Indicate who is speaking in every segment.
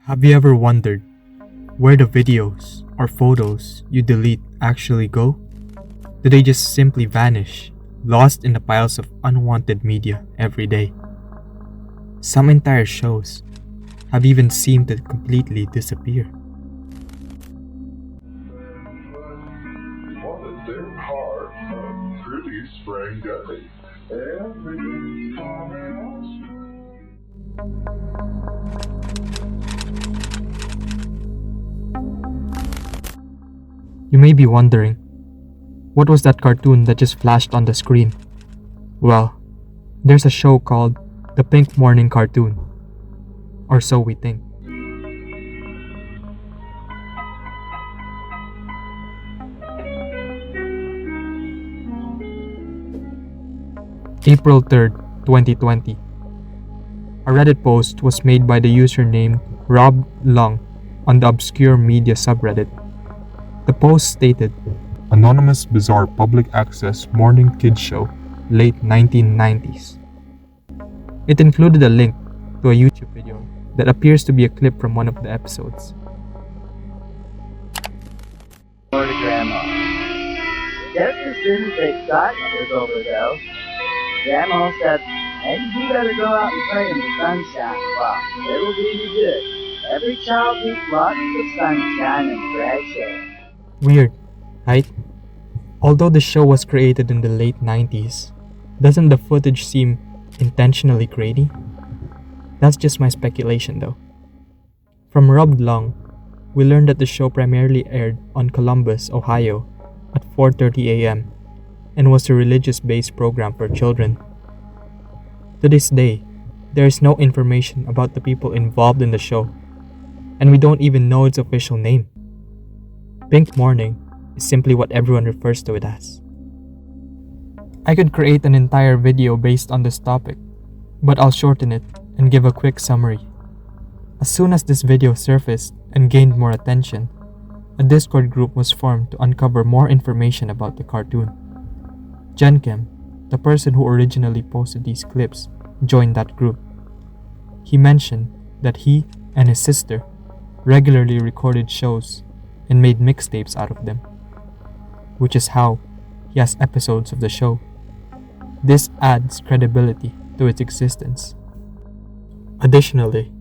Speaker 1: Have you ever wondered where the videos or photos you delete actually go? Do they just simply vanish, lost in the piles of unwanted media every day? Some entire shows have even seemed to completely disappear. You may be wondering, what was that cartoon that just flashed on the screen? Well, there's a show called The Pink Morning Cartoon. Or so we think. April 3rd, 2020. A Reddit post was made by the user named Rob Lung on the obscure media subreddit. The post stated, "Anonymous bizarre public access morning kids show, late 1990s. It included a link to a YouTube video that appears to be a clip from one of the episodes.
Speaker 2: Or to Grandma. Just as soon as they thought it was over though, Grandma said, "Maybe you better go out and play in the sunshine. Well, it'll do you good. Every child needs lots of sunshine and fresh air."
Speaker 1: Weird, right? Although the show was created in the late 90s, doesn't the footage seem intentionally grainy? That's just my speculation though. From Rob Long, we learned that the show primarily aired on Columbus, Ohio at 4:30 a.m. and was a religious-based program for children. To this day, there is no information about the people involved in the show, and we don't even know its official name. Pink Morning is simply what everyone refers to it as. I could create an entire video based on this topic, but I'll shorten it and give a quick summary. As soon as this video surfaced and gained more attention, a Discord group was formed to uncover more information about the cartoon. Jenkem, the person who originally posted these clips, joined that group. He mentioned that he and his sister regularly recorded shows and made mixtapes out of them, which is how he has episodes of the show. This adds credibility to its existence. Additionally,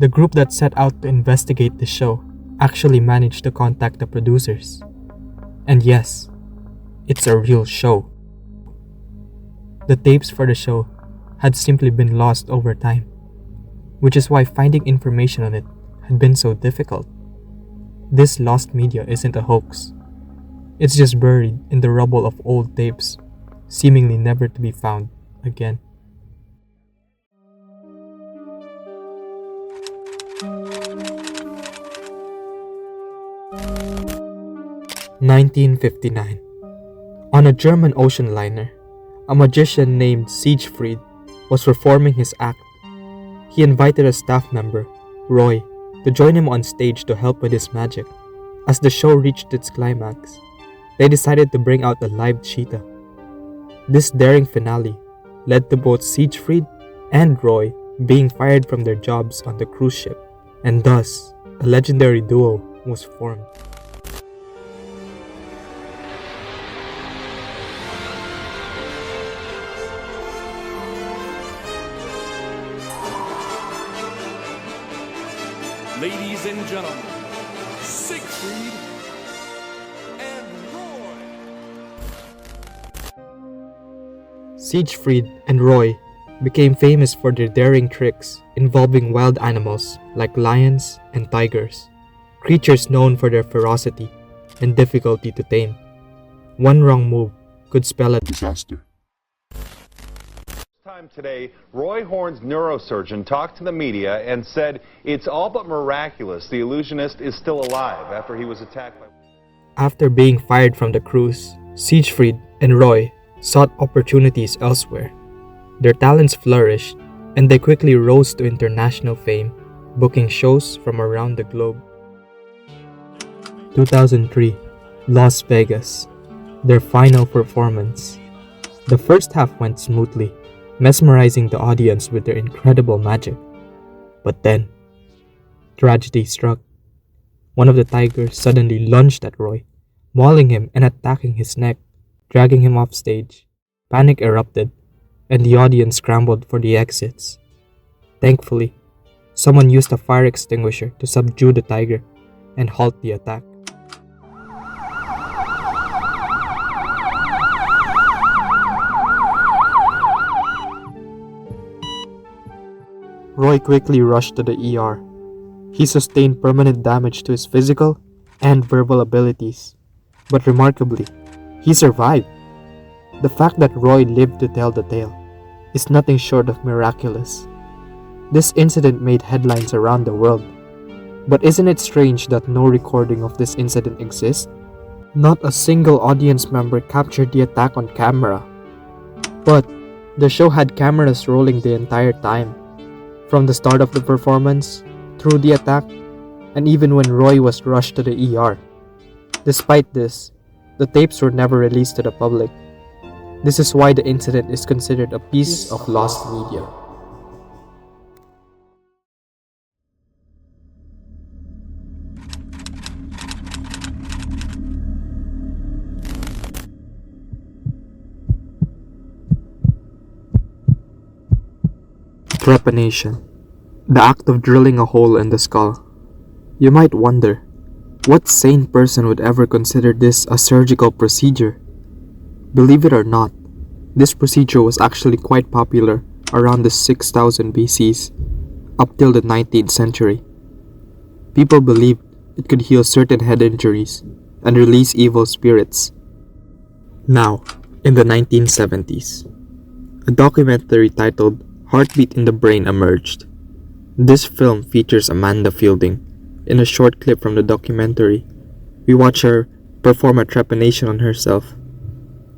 Speaker 1: the group that set out to investigate the show actually managed to contact the producers. And yes, it's a real show. The tapes for the show had simply been lost over time, which is why finding information on it had been so difficult. This lost media isn't a hoax. It's just buried in the rubble of old tapes, seemingly never to be found again. (1959) On a German ocean liner, a magician named Siegfried was performing his act. He invited a staff member, Roy, to join him on stage to help with his magic. As the show reached its climax, they decided to bring out a live cheetah. This daring finale led to both Siegfried and Roy being fired from their jobs on the cruise ship, and thus a legendary duo was formed.
Speaker 3: Ladies and gentlemen, Siegfried and Roy.
Speaker 1: Siegfried and Roy became famous for their daring tricks involving wild animals like lions and tigers, creatures known for their ferocity and difficulty to tame. One wrong move could spell a disaster.
Speaker 4: Today, Roy Horn's neurosurgeon talked to the media and said it's all but miraculous the illusionist is still alive after he was attacked by...
Speaker 1: After being fired from the cruise, Siegfried and Roy sought opportunities elsewhere. Their talents flourished, and they quickly rose to international fame, booking shows from around the globe. 2003, Las Vegas. Their final performance. The first half went smoothly, mesmerizing the audience with their incredible magic. But then, Tragedy struck. One of the tigers suddenly lunged at Roy, mauling him and attacking his neck, dragging him off stage. Panic erupted, and the audience scrambled for the exits. Thankfully, someone used a fire extinguisher to subdue the tiger and halt the attack. Roy quickly rushed to the ER. He sustained permanent damage to his physical and verbal abilities, but remarkably, he survived. The fact that Roy lived to tell the tale is nothing short of miraculous. This incident made headlines around the world. But isn't it strange that no recording of this incident exists? Not a single audience member captured the attack on camera. But the show had cameras rolling the entire time, from the start of the performance, through the attack, and even when Roy was rushed to the ER. Despite this, the tapes were never released to the public. This is why the incident is considered a piece of lost media. Trepanation, the act of drilling a hole in the skull. You might wonder, what sane person would ever consider this a surgical procedure? Believe it or not, this procedure was actually quite popular around the 6000 BCs, up till the 19th century. People believed it could heal certain head injuries and release evil spirits. Now, in the 1970s, a documentary titled Heartbeat in the Brain emerged. This film features Amanda Fielding. In a short clip from the documentary, we watch her perform a trepanation on herself.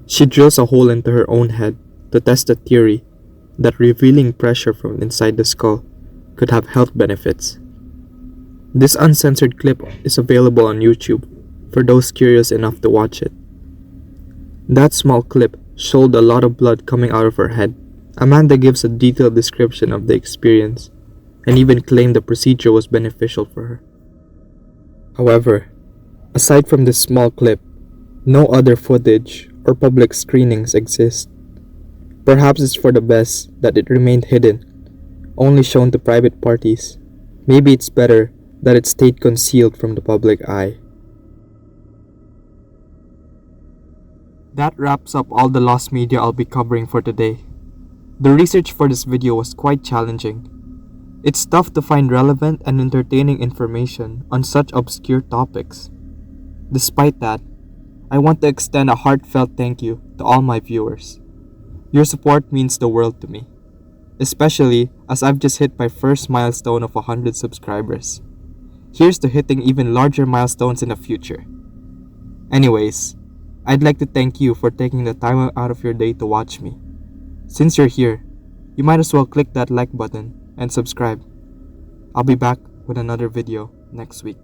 Speaker 1: She drills a hole into her own head to test the theory that revealing pressure from inside the skull could have health benefits. This uncensored clip is available on YouTube for those curious enough to watch it. That small clip showed a lot of blood coming out of her head. Amanda gives a detailed description of the experience and even claimed the procedure was beneficial for her. However, aside from this small clip, no other footage or public screenings exist. Perhaps it's for the best that it remained hidden, only shown to private parties. Maybe it's better that it stayed concealed from the public eye. That wraps up all the lost media I'll be covering for today. The research for this video was quite challenging. It's tough to find relevant and entertaining information on such obscure topics. Despite that, I want to extend a heartfelt thank you to all my viewers. Your support means the world to me, especially as I've just hit my first milestone of 100 subscribers. Here's to hitting even larger milestones in the future. Anyways, I'd like to thank you for taking the time out of your day to watch me. Since you're here, you might as well click that like button and subscribe. I'll be back with another video next week.